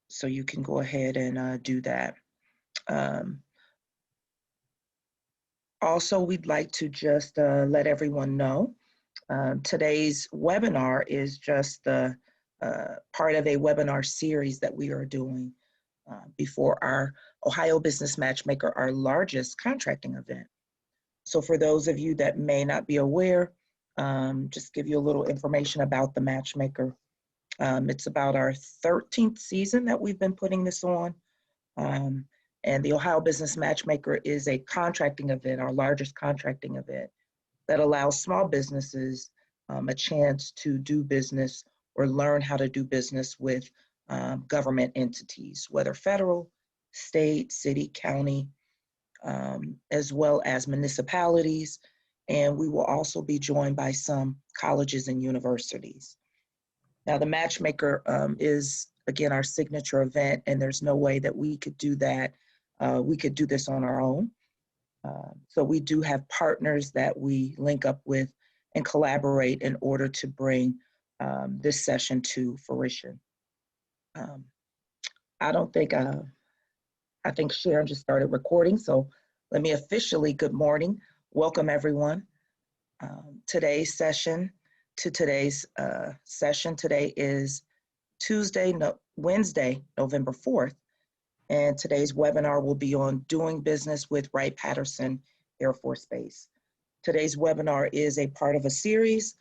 So you can go ahead and do that. Um, Also, we'd like to just let everyone know today's webinar is just the part of a webinar series that we are doing before our Ohio Business Matchmaker, our largest contracting event. So for those of you that may not be aware, just give you a little information about the Matchmaker. It's about our 13th season that we've been putting this on. And the Ohio Business Matchmaker is a contracting event, our largest contracting event, that allows small businesses a chance to do business or learn how to do business with government entities, whether federal, state, city, county, as well as municipalities. And we will also be joined by some colleges and universities. Now, the Matchmaker is, again, our signature event, and there's no way that we could do that. We could do this on our own. So we do have partners that we link up with and collaborate in order to bring this session to fruition. I think Sharon just started recording, so let me officially, good morning, welcome everyone. Today's session today is Wednesday, November 4th, and today's webinar will be on doing business with Wright Patterson Air Force Base. Today's webinar is a part of a series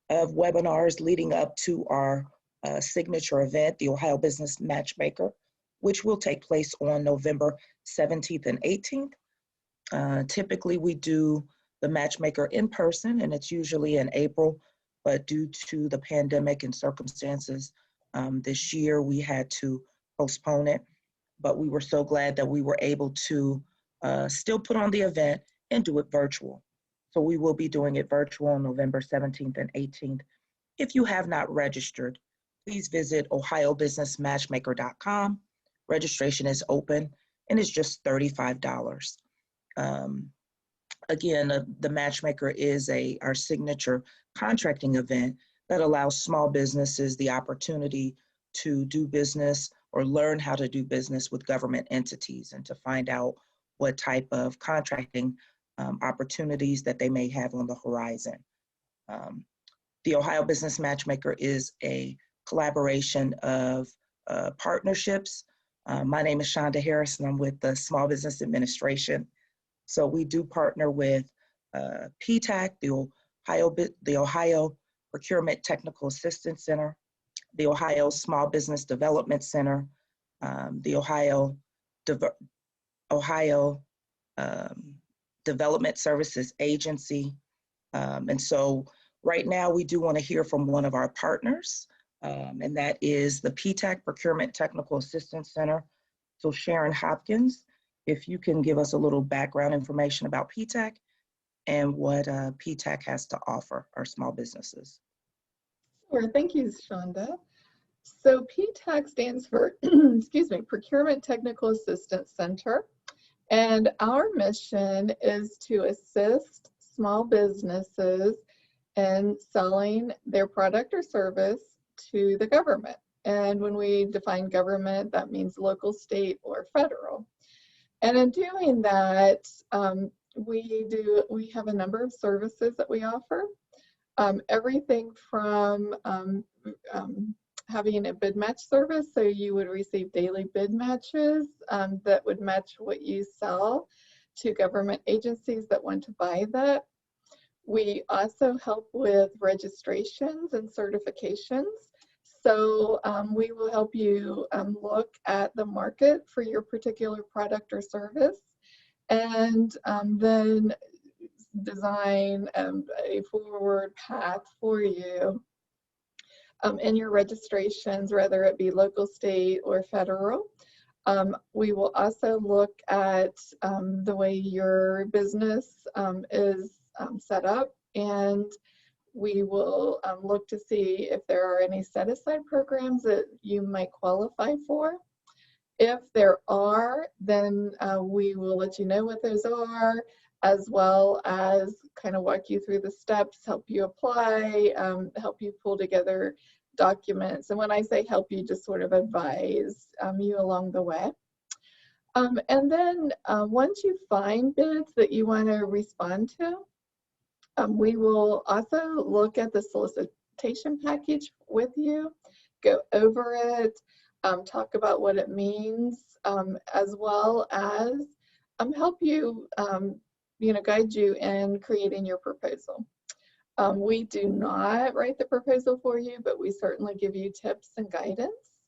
of webinars leading up to our signature event, the Ohio Business Matchmaker, which will take place on November 17th and 18th. Typically, we do the Matchmaker in person, and it's usually in April, but due to the pandemic and circumstances this year, we had to postpone it. But we were so glad that we were able to still put on the event and do it virtual. So we will be doing it virtual on November 17th and 18th. If you have not registered, please visit ohiobusinessmatchmaker.com. Registration is open and it's just $35. Again, the Matchmaker is our signature contracting event that allows small businesses the opportunity to do business or learn how to do business with government entities and to find out what type of contracting opportunities that they may have on the horizon. The Ohio Business Matchmaker is a collaboration of partnerships. My name is Shonda Harris, and I'm with the Small Business Administration. So we do partner with PTAC, the Ohio Procurement Technical Assistance Center, the Ohio Small Business Development Center, the Ohio Development Services Agency. And so right now we do want to hear from one of our partners, and that is the PTAC Procurement Technical Assistance Center. So Sharon Hopkins, if you can give us a little background information about PTAC and what PTAC has to offer our small businesses. Sure, thank you, Shonda. So PTAC stands for, excuse me, Procurement Technical Assistance Center. And our mission is to assist small businesses in selling their product or service to the government. And when we define government, that means local, state, or federal. And in doing that, we have a number of services that we offer. Everything from having a bid match service, so you would receive daily bid matches that would match what you sell to government agencies that want to buy that. We also help with registrations and certifications. So we will help you look at the market for your particular product or service, and then design a forward path for you in your registrations, whether it be local, state, or federal. We will also look at the way your business is set up, and we will look to see if there are any set-aside programs that you might qualify for. If there are, then we will let you know what those are, as well as kind of walk you through the steps, help you apply, help you pull together documents. And when I say help you, just sort of advise you along the way. And then once you find bids that you want to respond to, we will also look at the solicitation package with you, go over it, talk about what it means, as well as help you, guide you in creating your proposal. We do not write the proposal for you, but we certainly give you tips and guidance.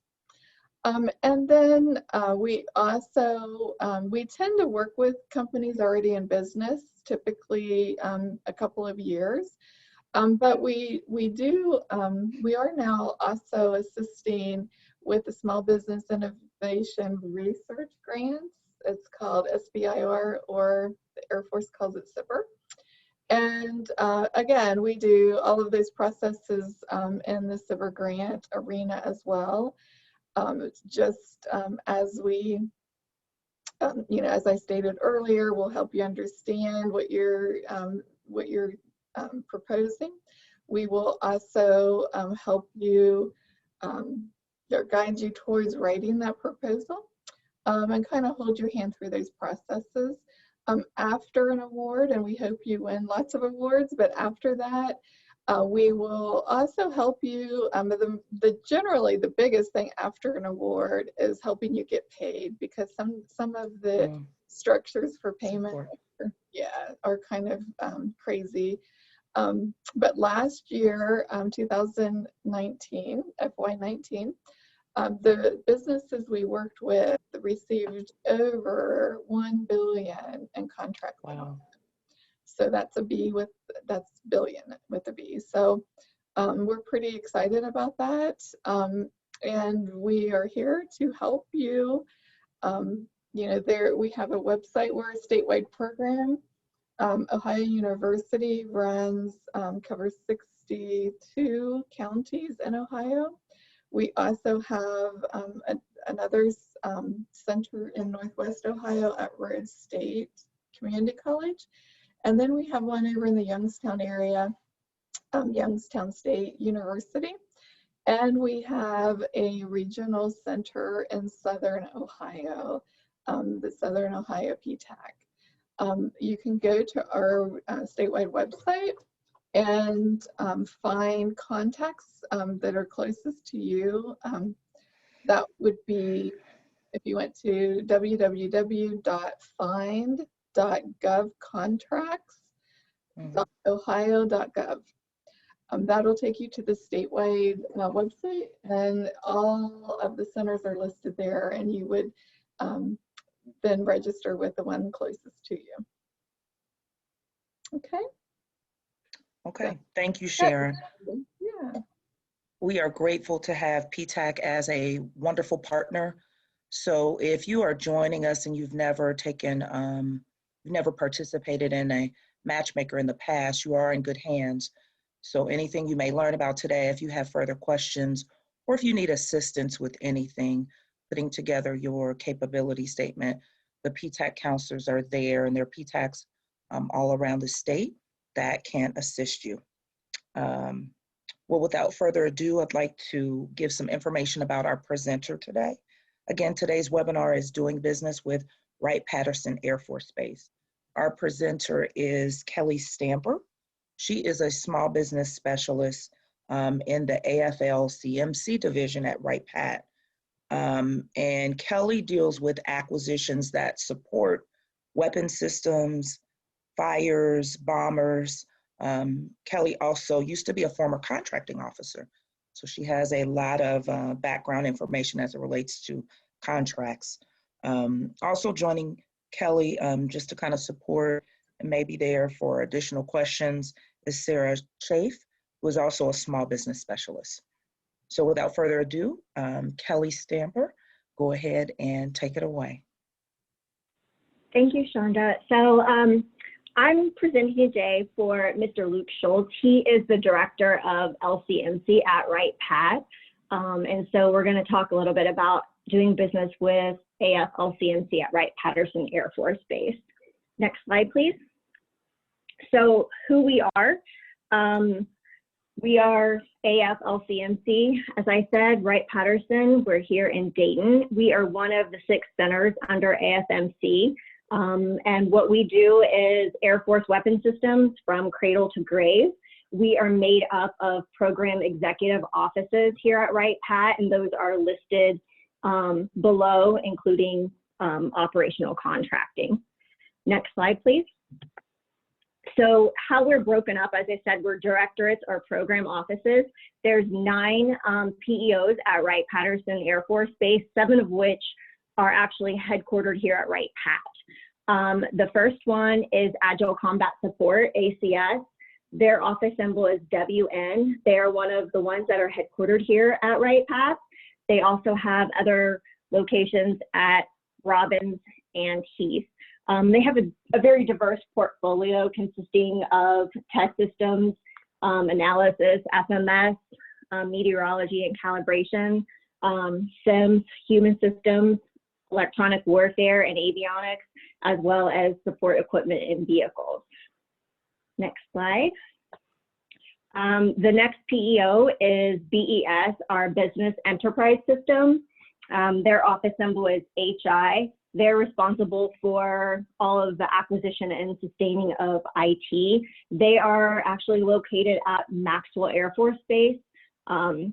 And then we also, we tend to work with companies already in business, typically a couple of years. But we are now also assisting with the Small Business Innovation Research Grants. It's called SBIR, or the Air Force calls it SIPR. And again, we do all of those processes in the SIPR grant arena as well. It's just as we, as I stated earlier, we'll help you understand what you're proposing. We will also help you or guide you towards writing that proposal and kind of hold your hand through those processes. After an award, and we hope you win lots of awards, but after that, we will also help you. Generally, the biggest thing after an award is helping you get paid, because some of the structures for payment, are kind of crazy. But last year, 2019, FY19, the businesses we worked with received over $1 billion in contract. Wow. So that's that's billion with a B. So we're pretty excited about that. And we are here to help you. We have a website. We're a statewide program. Ohio University covers 62 counties in Ohio. We also have another center in Northwest Ohio at Rhodes State Community College. And then we have one over in the Youngstown area, Youngstown State University. And we have a regional center in Southern Ohio, the Southern Ohio PTAC. You can go to our statewide website and find contacts that are closest to you. That would be, if you went to www.find.govcontracts.ohio.gov. That'll take you to the statewide website, and all of the centers are listed there, and you would then register with the one closest to you. Okay. Okay, thank you, Sharon. Yeah. We are grateful to have PTAC as a wonderful partner. So if you are joining us and you've never participated in a matchmaker in the past, you are in good hands. So anything you may learn about today, if you have further questions, or if you need assistance with anything, putting together your capability statement, the PTAC counselors are there, and there are PTACs all around the state that can assist you. Well, without further ado, I'd like to give some information about our presenter today. Again, today's webinar is Doing Business with Wright Patterson Air Force Base. Our presenter is Kelly Stamper. She is a small business specialist in the AFL-CMC division at Wright Pat. And Kelly deals with acquisitions that support weapon systems, fires, bombers. Kelly also used to be a former contracting officer. So she has a lot of background information as it relates to contracts. Also joining Kelly, just to kind of support and maybe there for additional questions, is Sarah Chafe, who is also a small business specialist. So without further ado, Kelly Stamper, go ahead and take it away. Thank you, Shonda. So I'm presenting today for Mr. Luke Schultz. He is the director of LCMC at Wright Pat. And so we're going to talk a little bit about doing business with AFL-CMC at Wright Patterson Air Force Base. Next slide, please. So who we are. We are AFLCMC, as I said, Wright Patterson. We're here in Dayton. We are one of the 6 centers under AFMC. And what we do is Air Force weapon systems from cradle to grave. We are made up of program executive offices here at Wright Pat, and those are listed below, including operational contracting. Next slide, please. So how we're broken up, as I said, we're directorates or program offices. There's 9 PEOs at Wright Patterson Air Force Base, 7 of which are actually headquartered here at Wright Pat. The first one is Agile Combat Support, ACS. Their office symbol is WN. They are one of the ones that are headquartered here at Wright Pat. They also have other locations at Robbins and Heath. They have a very diverse portfolio consisting of test systems, analysis, FMS, meteorology and calibration, SIMS, human systems, electronic warfare and avionics, as well as support equipment in vehicles. Next slide. The next PEO is BES, our Business Enterprise System. Their office symbol is HI. They're responsible for all of the acquisition and sustaining of IT. They are actually located at Maxwell Air Force Base, and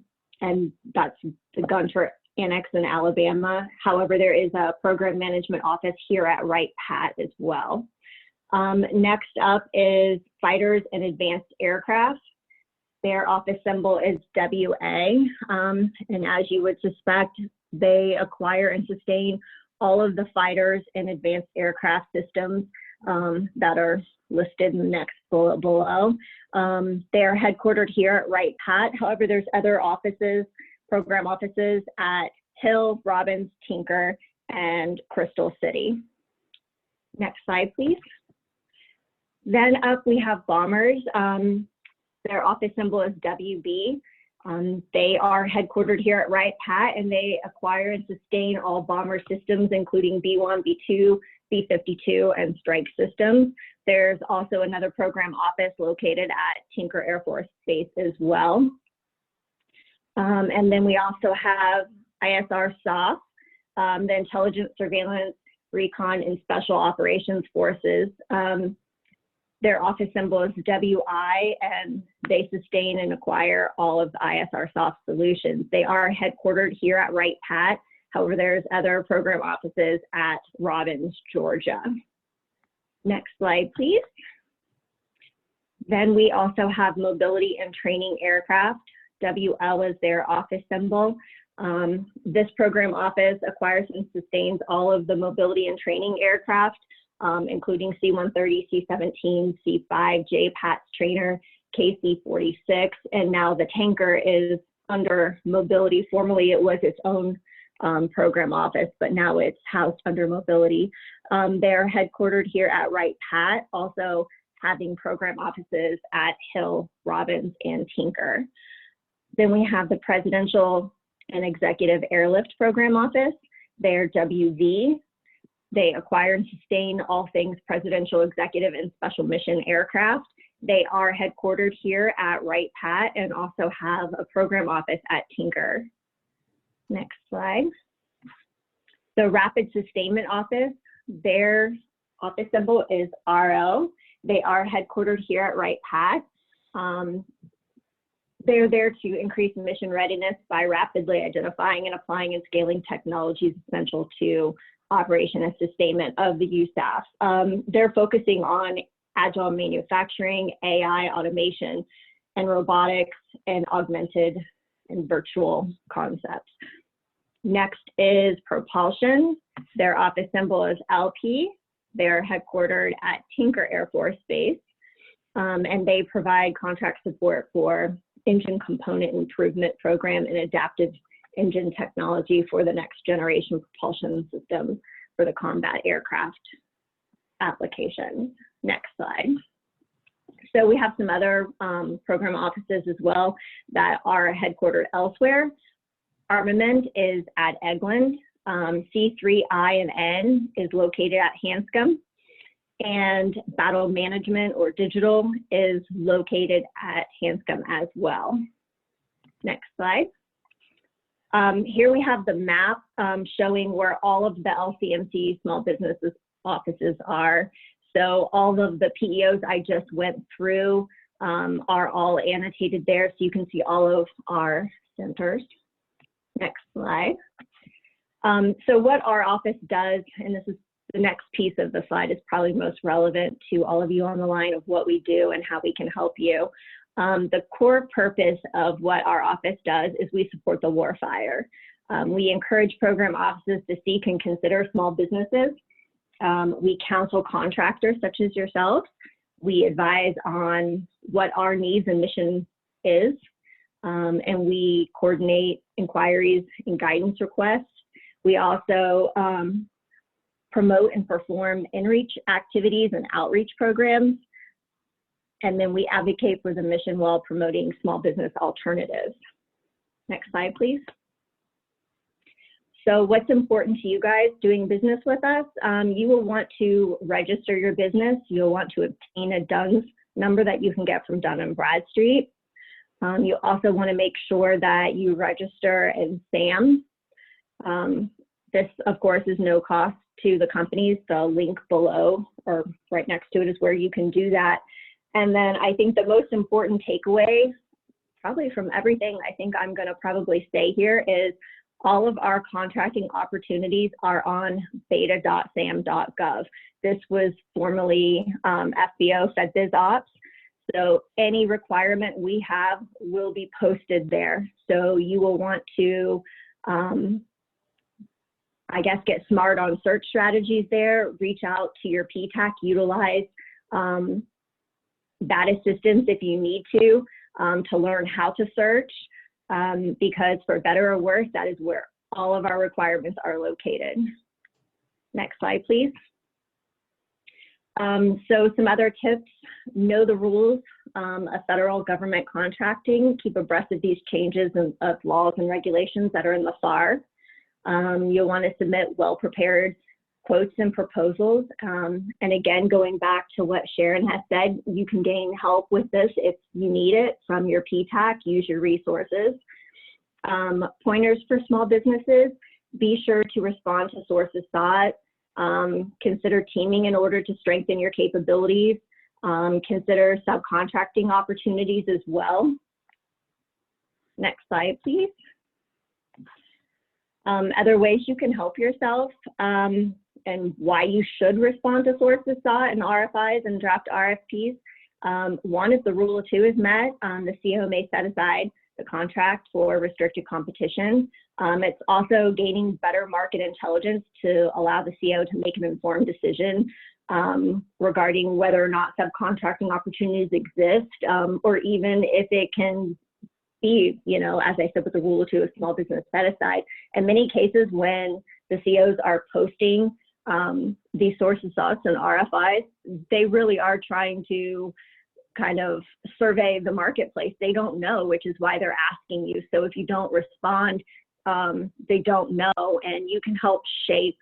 that's the Gunter Annex in Alabama. However, there is a program management office here at Wright Pat as well. Next up is Fighters and Advanced Aircraft. Their office symbol is WA, and as you would suspect, they acquire and sustain all of the fighters and advanced aircraft systems that are listed in the next bullet below. They are headquartered here at Wright Pat. However, there's other offices, program offices at Hill, Robbins, Tinker, and Crystal City. Next slide, please. Then up we have Bombers. Their office symbol is WB. They are headquartered here at Wright Pat, and they acquire and sustain all bomber systems, including B-1, B-2, B-52, and strike systems. There's also another program office located at Tinker Air Force Base as well. And then we also have ISR SOF, the Intelligence, Surveillance, Recon, and Special Operations Forces. Their office symbol is WI, and they sustain and acquire all of the ISR SOF solutions. They are headquartered here at Wright Pat. However, there's other program offices at Robbins, Georgia. Next slide, please. Then we also have Mobility and Training Aircraft. WL is their office symbol. This program office acquires and sustains all of the mobility and training aircraft, including C-130, C-17, C-5, JPATS trainer, KC-46, and now the tanker is under mobility. Formerly, it was its own program office, but now it's housed under mobility. They're headquartered here at Wright Pat, also having program offices at Hill, Robbins, and Tinker. Then we have the Presidential and Executive Airlift Program Office. They're WV. They acquire and sustain all things presidential, executive, and special mission aircraft. They are headquartered here at Wright Pat and also have a program office at Tinker. Next slide. The Rapid Sustainment Office, their office symbol is RO. They are headquartered here at Wright Pat. They're there to increase mission readiness by rapidly identifying and applying and scaling technologies essential to operation and sustainment of the USAF. They're focusing on agile manufacturing, AI, automation, and robotics, and augmented and virtual concepts. Next is Propulsion. Their office symbol is LP. They're headquartered at Tinker Air Force Base, and they provide contract support for engine component improvement program and adaptive engine technology for the next generation propulsion system for the combat aircraft application. Next slide. So we have some other program offices as well that are headquartered elsewhere. Armament is at Eglin. C3I and N is located at Hanscom. and battle management or digital is located at Hanscom as well. Next slide. Here we have the map showing where all of the LCMC small businesses offices are. So all of the PEOs I just went through are all annotated there, so you can see all of our centers. Next slide. So what our office does, and this is the next piece of the slide is probably most relevant to all of you on the line of what we do and how we can help you. The core purpose of what our office does is we support the warfighter. We encourage program offices to seek and consider small businesses. We counsel contractors such as yourselves. We advise on what our needs and mission is, and we coordinate inquiries and guidance requests. We also promote and perform in-reach activities and outreach programs. And then we advocate for the mission while promoting small business alternatives. Next slide, please. So what's important to you guys doing business with us? You will want to register your business. You'll want to obtain a DUNS number that you can get from Dun & Bradstreet. You also want to make sure that you register in SAM. This, of course, is no cost to the companies. The link below or right next to it is where you can do that. And then I think the most important takeaway, probably from everything I think I'm going to probably say here, is all of our contracting opportunities are on beta.sam.gov. This was formerly FBO, FedBizOps. So any requirement we have will be posted there. So you will want to, I guess, get smart on search strategies there, reach out to your PTAC, utilize that assistance if you need to learn how to search, because for better or worse, that is where all of our requirements are located. Next slide, please. So some other tips: know the rules of federal government contracting, keep abreast of these changes of laws and regulations that are in the FAR. You'll want to submit well-prepared quotes and proposals. And again, going back to what Sharon has said, you can gain help with this if you need it from your PTAC. Use your resources. Pointers for small businesses: be sure to respond to sources sought. Consider teaming in order to strengthen your capabilities. Consider subcontracting opportunities as well. Next slide, please. Other ways you can help yourself and why you should respond to sources sought and RFIs and draft RFPs. One is the rule of two is met. The CO may set aside the contract for restricted competition. It's also gaining better market intelligence to allow the CO to make an informed decision regarding whether or not subcontracting opportunities exist, or even if it can be, you know, as I said, with the rule of two, a small business set aside. In many cases, when the COs are posting these sources sought and RFIs, they really are trying to kind of survey the marketplace. They don't know, which is why they're asking you. So if you don't respond, they don't know, and you can help shape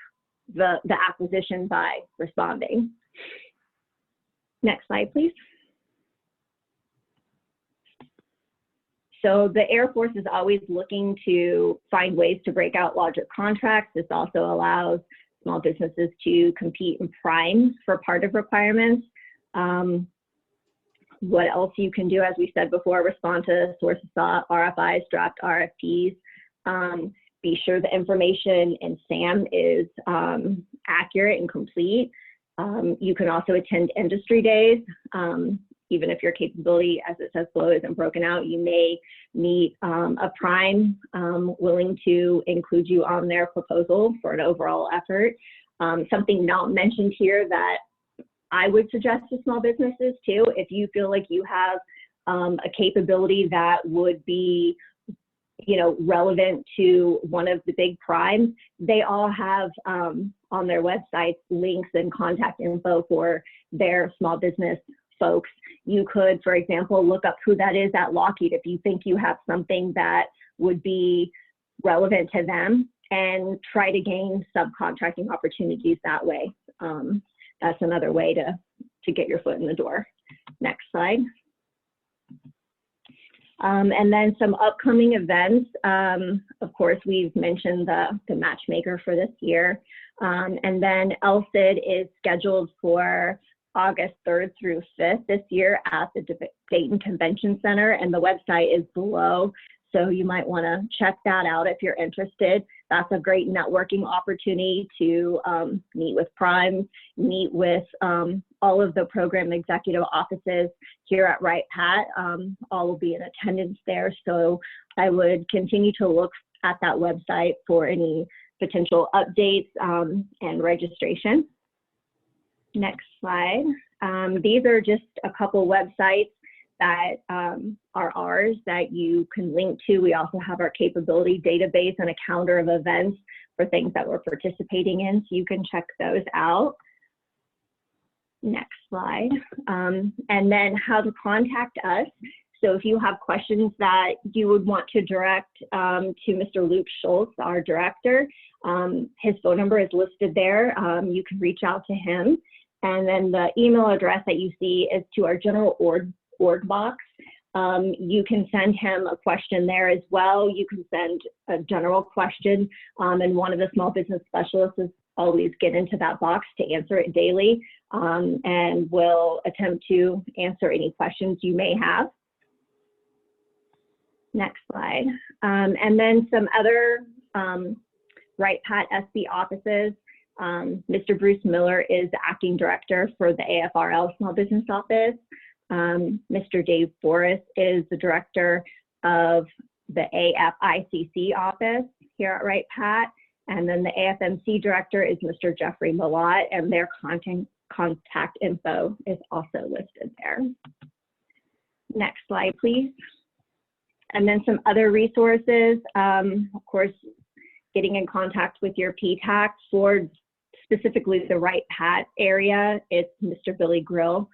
the acquisition by responding. Next slide, please. So the Air Force is always looking to find ways to break out larger contracts. This also allows small businesses to compete in primes for part of requirements. What else you can do, as we said before, respond to sources sought, RFIs, draft RFPs. Be sure the information in SAM is accurate and complete. You can also attend industry days. Even if your capability, as it says below, isn't broken out, you may meet a prime willing to include you on their proposal for an overall effort. Something not mentioned here that I would suggest to small businesses too, if you feel like you have a capability that would be, you know, relevant to one of the big primes, they all have on their websites links and contact info for their small business folks. You could, for example, look up who that is at Lockheed if you think you have something that would be relevant to them, and try to gain subcontracting opportunities that way. that's another way to get your foot in the door. Next slide. And then some upcoming events. Of course, we've mentioned the matchmaker for this year. And then LCID is scheduled for August 3rd through 5th this year at the Dayton Convention Center, and the website is below. So you might want to check that out if you're interested. That's a great networking opportunity to meet with Prime, meet with all of the program executive offices here at Wright Pat. All will be in attendance there. So I would continue to look at that website for any potential updates and registration. Next slide. These are just a couple websites that are ours that you can link to. We also have our capability database and a calendar of events for things that we're participating in, so you can check those out. Next slide. And then how to contact us. So if you have questions that you would want to direct to Mr. Luke Schultz, our director, his phone number is listed there. You can reach out to him. And then the email address that you see is to our general org box. You can send him a question there as well. You can send a general question, and one of the small business specialists is always get into that box to answer it daily, and will attempt to answer any questions you may have. Next slide. And then some other Wright Pat SB offices. Mr. Bruce Miller is the acting director for the AFRL Small Business Office. Mr. Dave Forrest is the director of the AFICC office here at Wright Pat. And then the AFMC director is Mr. Jeffrey Malott, and their contact info is also listed there. Next slide, please. And then some other resources, of course, getting in contact with your PTAC for specifically the Wright Pat area, it's Mr. Billy Grill.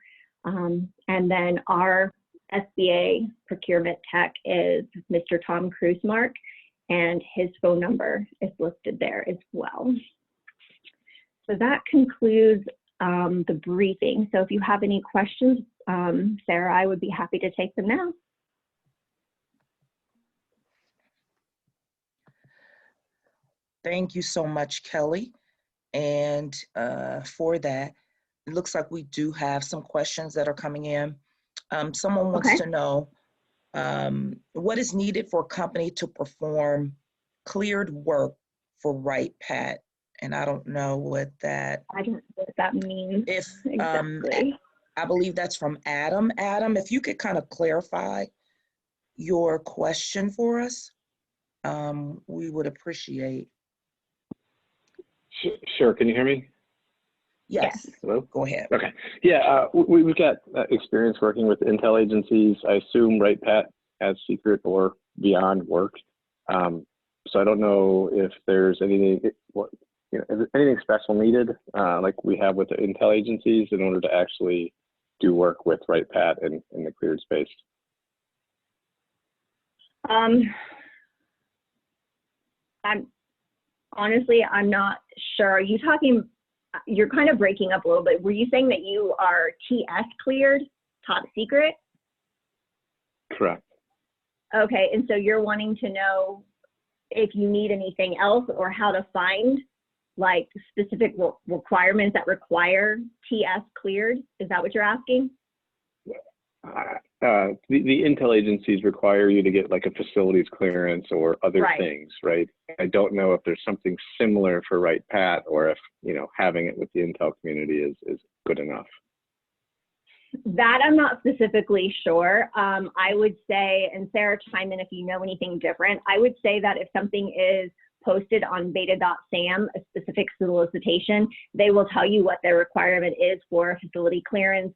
And then our SBA procurement tech is Mr. Tom Krusmark, and his phone number is listed there as well. So that concludes the briefing. So if you have any questions, Sarah, I would be happy to take them now. Thank you so much, Kelly. And for that, it looks like we do have some questions that are coming in. Someone wants to know what is needed for a company to perform cleared work for Wright Pat. And I don't know what that. I don't know what that means. If exactly. I believe that's from Adam. Adam, if you could kind of clarify your question for us, we would appreciate. Sure. Can you hear me? Yes. Hello? Go ahead. Okay. Yeah, we've got experience working with intel agencies. I assume Wright Pat has secret or beyond work. So I don't know if there's anything, anything special needed, like we have with the intel agencies, in order to actually do work with Wright Pat in the cleared space. Honestly, I'm not sure. Are you talking, you're kind of breaking up a little bit. Were you saying that you are TS cleared, top secret? Correct. Okay, and so you're wanting to know if you need anything else, or how to find like specific requirements that require TS cleared? Is that what you're asking? The intel agencies require you to get like a facilities clearance or other things, right? I don't know if there's something similar for Wright Pat, or if, having it with the intel community is good enough. That I'm not specifically sure. I would say, and Sarah, chime in if you know anything different, I would say that if something is posted on beta.sam, a specific solicitation, they will tell you what their requirement is for facility clearance,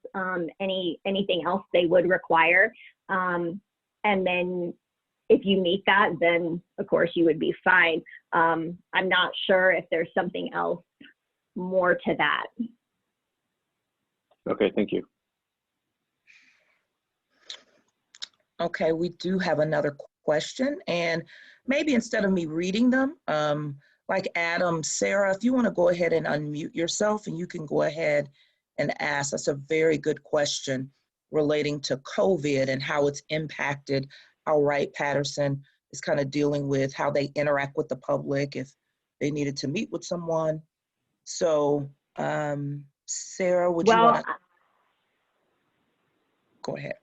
anything else they would require. And then if you meet that, then of course you would be fine. I'm not sure if there's something else more to that. Okay, thank you. Okay, we do have another question, and maybe instead of me reading them, like Adam, Sarah, if you want to go ahead and unmute yourself and you can go ahead and ask. That's a very good question relating to COVID and how it's impacted how Wright Patterson is kind of dealing with how they interact with the public if they needed to meet with someone. So, Sarah, would you want to go ahead?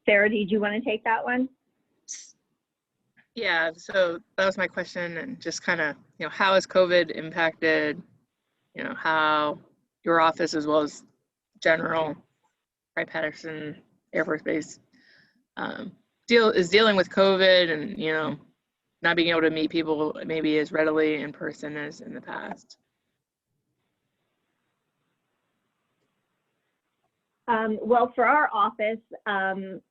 Sarah, did you want to take that one? Yeah, so that was my question, and just kind of, how has COVID impacted, how your office as well as general Wright Patterson Air Force Base is dealing with COVID and, not being able to meet people maybe as readily in person as in the past. Well, for our office,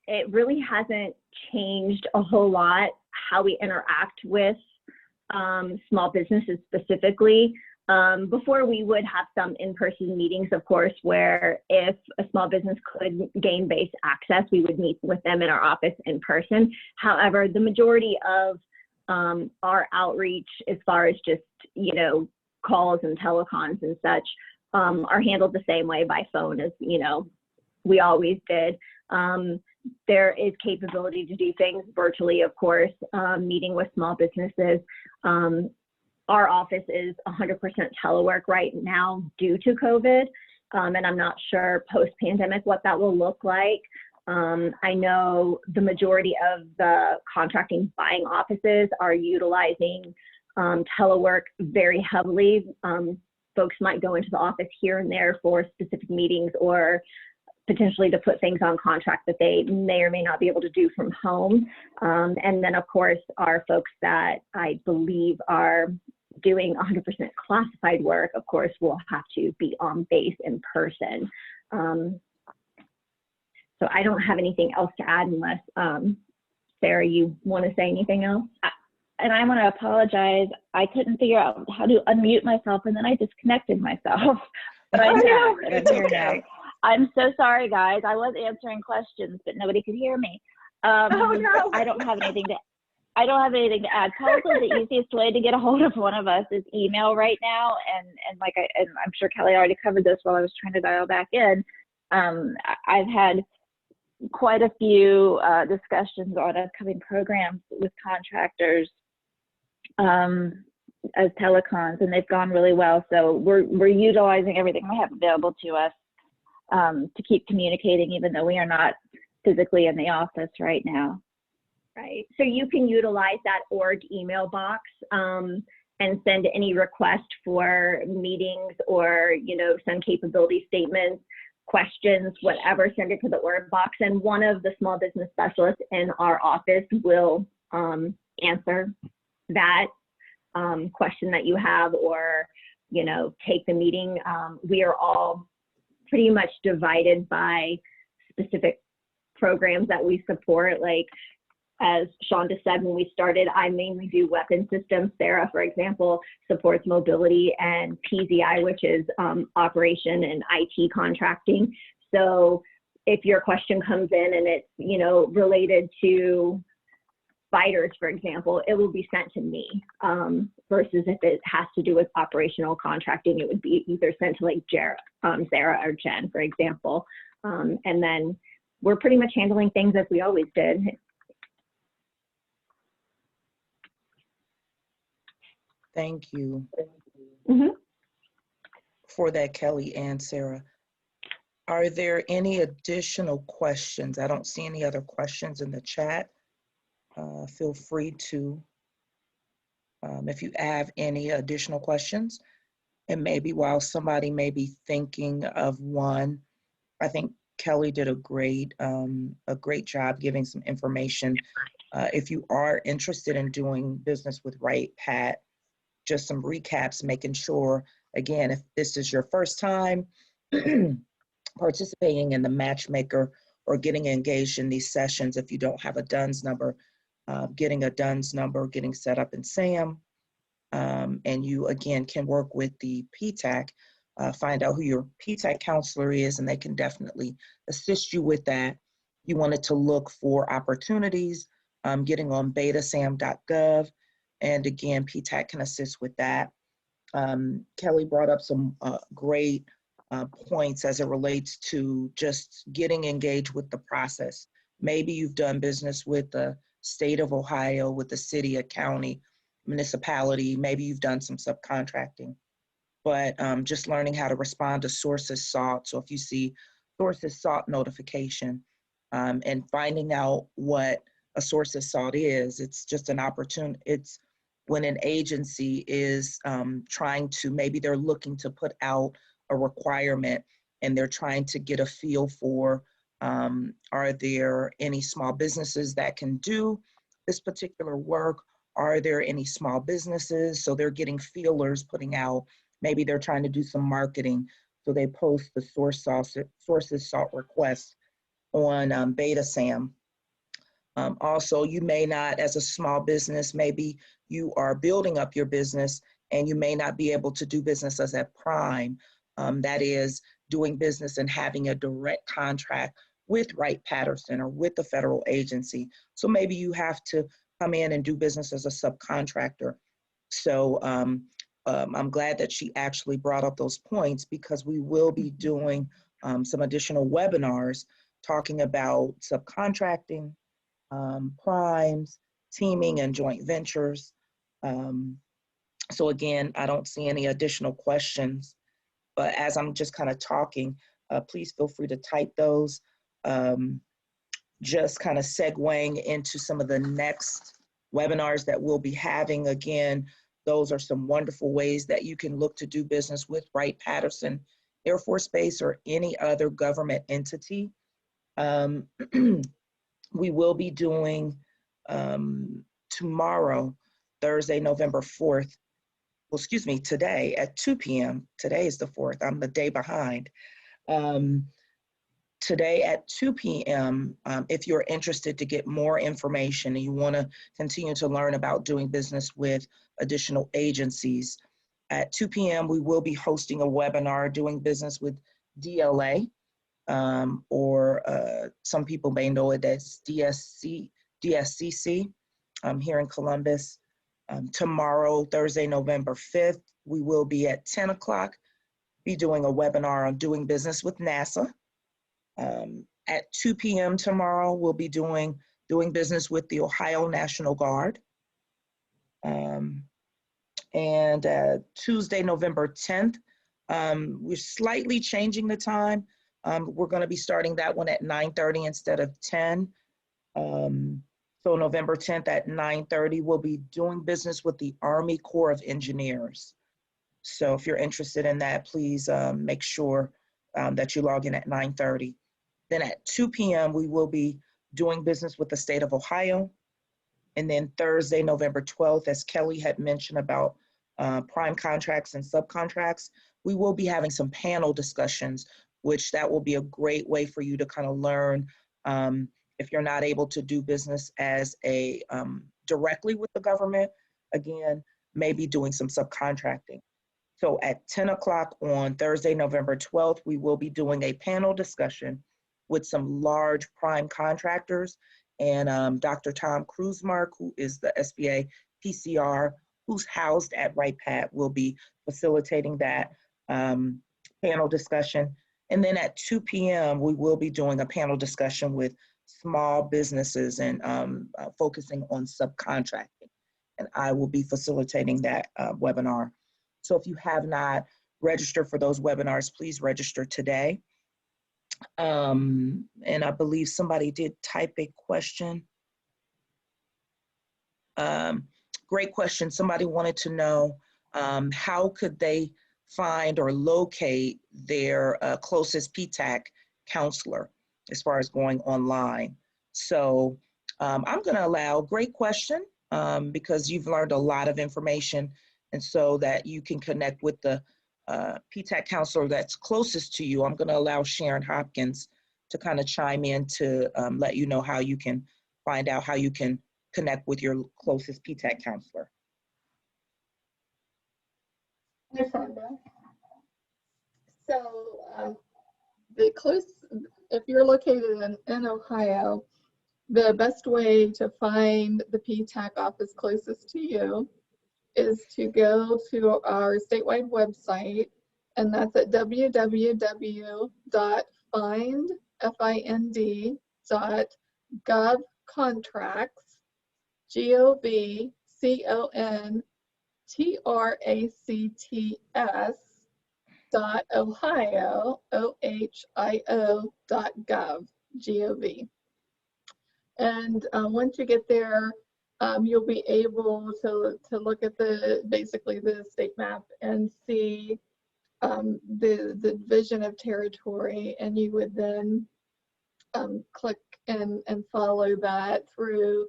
it really hasn't changed a whole lot how we interact with small businesses specifically. Before, we would have some in-person meetings, of course, where if a small business could gain base access, we would meet with them in our office in person. However, the majority of our outreach, as far as just, calls and telecons and such, are handled the same way by phone as, we always did. There is capability to do things virtually, of course, meeting with small businesses. Our office is 100% telework right now due to COVID, and I'm not sure post-pandemic what that will look like. I know the majority of the contracting buying offices are utilizing telework very heavily. Folks might go into the office here and there for specific meetings or potentially to put things on contract that they may or may not be able to do from home. And then, of course, our folks that I believe are doing 100% classified work, of course, will have to be on base in person. So I don't have anything else to add unless, Sarah, you want to say anything else? And I want to apologize. I couldn't figure out how to unmute myself, and then I disconnected myself. But I'm back, and I'm here now. I'm so sorry, guys. I was answering questions, but nobody could hear me. Oh no! I don't have anything to add. Probably the easiest way to get a hold of one of us is email right now, and I'm sure Kelly already covered this while I was trying to dial back in. I've had quite a few discussions on upcoming programs with contractors as telecons, and they've gone really well. So we're utilizing everything we have available to us to keep communicating, even though we are not physically in the office right now. Right. So you can utilize that org email box and send any request for meetings or, send capability statements, questions, whatever, send it to the org box. And one of the small business specialists in our office will answer that question that you have or, take the meeting. We are all pretty much divided by specific programs that we support. Like, as Shonda said, when we started, I mainly do weapon systems. Sarah, for example, supports mobility, and PZI, which is operation and IT contracting. So if your question comes in and it's, related to fighters, for example, it will be sent to me versus if it has to do with operational contracting, it would be either sent to like Sarah or Jen, for example. And then we're pretty much handling things as we always did. Thank you Mm-hmm. for that, Kelly and Sarah. Are there any additional questions? I don't see any other questions in the chat. Feel free to, if you have any additional questions, and maybe while somebody may be thinking of one, I think Kelly did a great job giving some information. If you are interested in doing business with Wright Pat, just some recaps, making sure, again, if this is your first time participating in the matchmaker or getting engaged in these sessions, if you don't have a DUNS number, getting a DUNS number, getting set up in SAM, and you, again, can work with the PTAC, find out who your PTAC counselor is, and they can definitely assist you with that. You wanted to look for opportunities getting on betasam.gov. And again, PTAC can assist with that. Kelly brought up some great points as it relates to just getting engaged with the process. Maybe you've done business with the state of Ohio, with the city, a county, municipality. Maybe you've done some subcontracting, but just learning how to respond to sources sought. So if you see sources sought notification and finding out what a sources sought is, it's just an opportunity. It's when an agency is trying to, maybe they're looking to put out a requirement and they're trying to get a feel for, are there any small businesses that can do this particular work? Are there any small businesses? So they're getting feelers, putting out, maybe they're trying to do some marketing. So they post the sources sought request on BetaSam. Also, you may not, as a small business, maybe you are building up your business and you may not be able to do business as a prime. That is doing business and having a direct contract with Wright Patterson or with the federal agency. So maybe you have to come in and do business as a subcontractor. So I'm glad that she actually brought up those points, because we will be doing some additional webinars talking about subcontracting, primes, teaming, and joint ventures. So again, I don't see any additional questions, but as I'm just kind of talking, please feel free to type those. Just kind of segueing into some of the next webinars that we'll be having. Again, those are some wonderful ways that you can look to do business with Wright Patterson Air Force Base or any other government entity. We will be doing tomorrow, Thursday, November 4th, well, excuse me, today at 2 p.m. Today is the 4th, I'm the day behind. Today at 2 p.m., if you're interested to get more information and you want to continue to learn about doing business with additional agencies, at 2 p.m. we will be hosting a webinar, doing business with DLA, or some people may know it as DSCC here in Columbus. Tomorrow, Thursday, November 5th, we will be at 10 o'clock, be doing a webinar on doing business with NASA. At 2 p.m. tomorrow, we'll be doing business with the Ohio National Guard. And Tuesday, November 10th, we're slightly changing the time. We're going to be starting that one at 9:30 instead of 10. So November 10th at 9:30, we'll be doing business with the Army Corps of Engineers. So if you're interested in that, please make sure that you log in at 9:30. Then at 2 p.m., we will be doing business with the state of Ohio. And then Thursday, November 12th, as Kelly had mentioned about prime contracts and subcontracts, we will be having some panel discussions, which that will be a great way for you to kind of learn if you're not able to do business as a directly with the government, again, maybe doing some subcontracting. So at 10 o'clock on Thursday, November 12th, we will be doing a panel discussion with some large prime contractors, and Dr. Tom Kruzmark, who is the SBA PCR, who's housed at Wright Pat, will be facilitating that panel discussion. And then at 2 p.m., we will be doing a panel discussion with small businesses and focusing on subcontracting. And I will be facilitating that webinar. So if you have not registered for those webinars, please register today. And I believe somebody did type a question. Great question. Somebody wanted to know how could they find or locate their closest PTAC counselor as far as going online. So I'm going to allow, great question, because you've learned a lot of information, and so that you can connect with the PTAC counselor that's closest to you. I'm going to allow Sharon Hopkins to kind of chime in to let you know how you can find out how you can connect with your closest PTAC counselor. Hi, Shonda. So if you're located in Ohio, The best way to find the PTAC office closest to you is to go to our statewide website, and that's at www.find.gov.contracts, GOVCONTRACTS .ohio.gov. And once you get there, you'll be able to look at basically the state map and see the division of territory, and you would then click and follow that through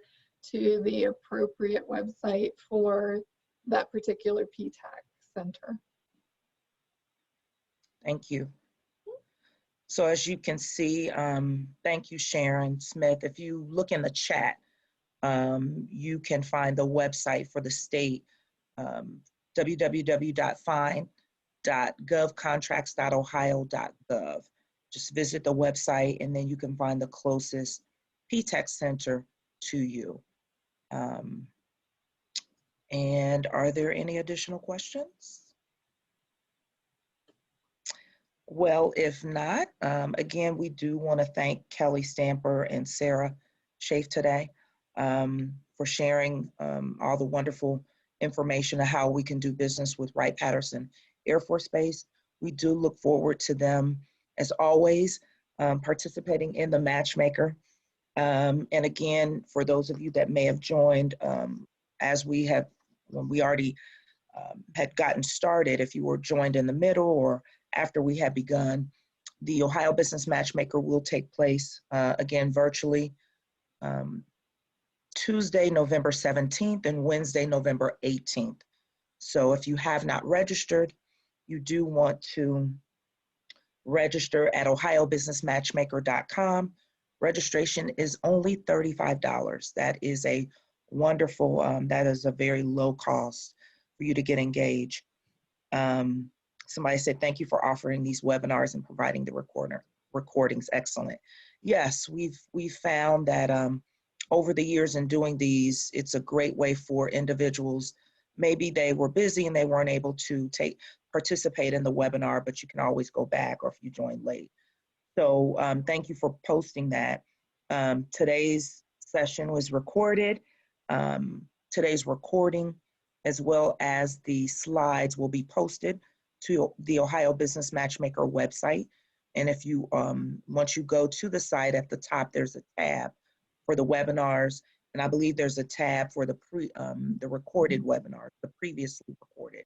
to the appropriate website for that particular PTAC center. Thank you. So as you can see, thank you, Sharon Smith. If you look in the chat, you can find the website for the state, www.find.govcontracts.ohio.gov. Just visit the website and then you can find the closest PTAC center to you. And are there any additional questions? Well, if not, again, we do want to thank Kelly Stamper and Sarah Schaaf today for sharing all the wonderful information of how we can do business with Wright Patterson Air Force Base. We do look forward to them, as always, participating in the Matchmaker. And again, for those of you that may have joined, as when we already had gotten started, if you were joined in the middle or after we had begun, the Ohio Business Matchmaker will take place again virtually Tuesday, November 17th and Wednesday, November 18th. So if you have not registered, you do want to register at ohiobusinessmatchmaker.com. Registration is only $35. That is a wonderful, that is a very low cost for you to get engaged. Somebody said, thank you for offering these webinars and providing the recordings. Excellent. Yes, we've found that over the years in doing these, it's a great way for individuals. Maybe they were busy and they weren't able to participate in the webinar, but you can always go back, or if you joined late. So thank you for posting that. Today's session was recorded. Today's recording, as well as the slides, will be posted to the Ohio Business Matchmaker website. And if you, once you go to the site, at the top, there's a tab for the webinars. And I believe there's a tab for the recorded webinars, the previously recorded.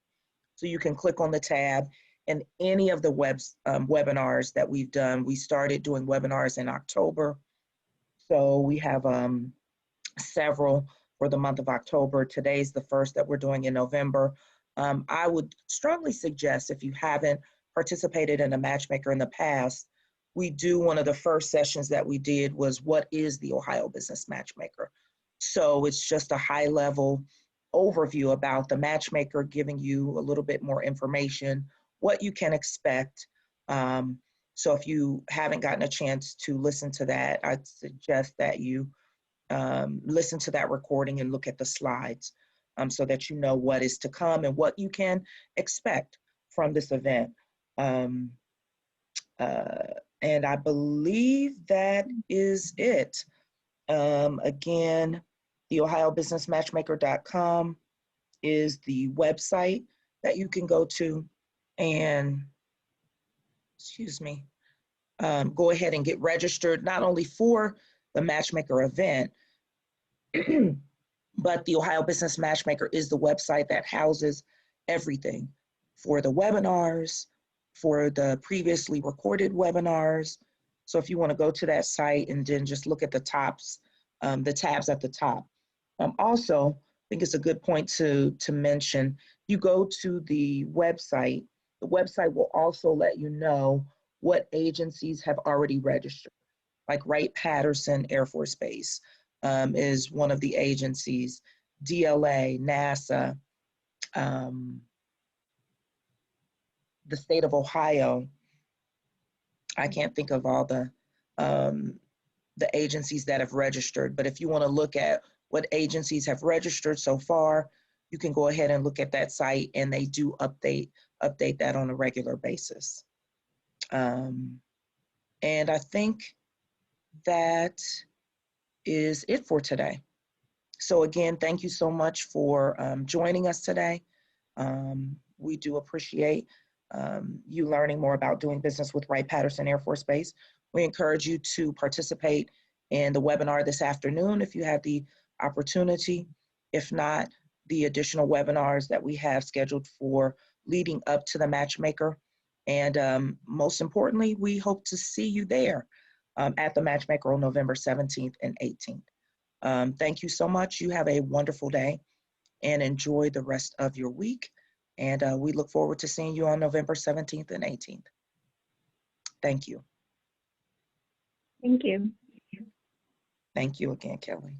So you can click on the tab, and any of the webinars that we've done. We started doing webinars in October. So we have several for the month of October. Today's the first that we're doing in November. I would strongly suggest, if you haven't participated in a matchmaker in the past, one of the first sessions that we did was, what is the Ohio Business Matchmaker? So it's just a high level overview about the matchmaker, giving you a little bit more information, what you can expect. So if you haven't gotten a chance to listen to that, I'd suggest that you listen to that recording and look at the slides so that you know what is to come and what you can expect from this event. And I believe that is it. Again, the ohiobusinessmatchmaker.com is the website that you can go to and, go ahead and get registered, not only for the Matchmaker event, but the Ohio Business Matchmaker is the website that houses everything for the webinars, for the previously recorded webinars. So if you want to go to that site and then just look at the tabs at the top. Also, I think it's a good point to mention, you go to the website will also let you know what agencies have already registered. Like Wright Patterson Air Force Base is one of the agencies, DLA, NASA, the state of Ohio. I can't think of all the the agencies that have registered. But if you want to look at what agencies have registered so far, you can go ahead and look at that site, and they do update that on a regular basis. And I think that is it for today. So again, thank you so much for joining us today. We do appreciate you learning more about doing business with Wright Patterson Air Force Base. We encourage you to participate in the webinar this afternoon if you have the opportunity. If not, the additional webinars that we have scheduled for leading up to the matchmaker. And most importantly, we hope to see you there at the matchmaker on November 17th and 18th. Thank you so much. You have a wonderful day and enjoy the rest of your week. And we look forward to seeing you on November 17th and 18th. Thank you. Thank you. Thank you again, Kelly.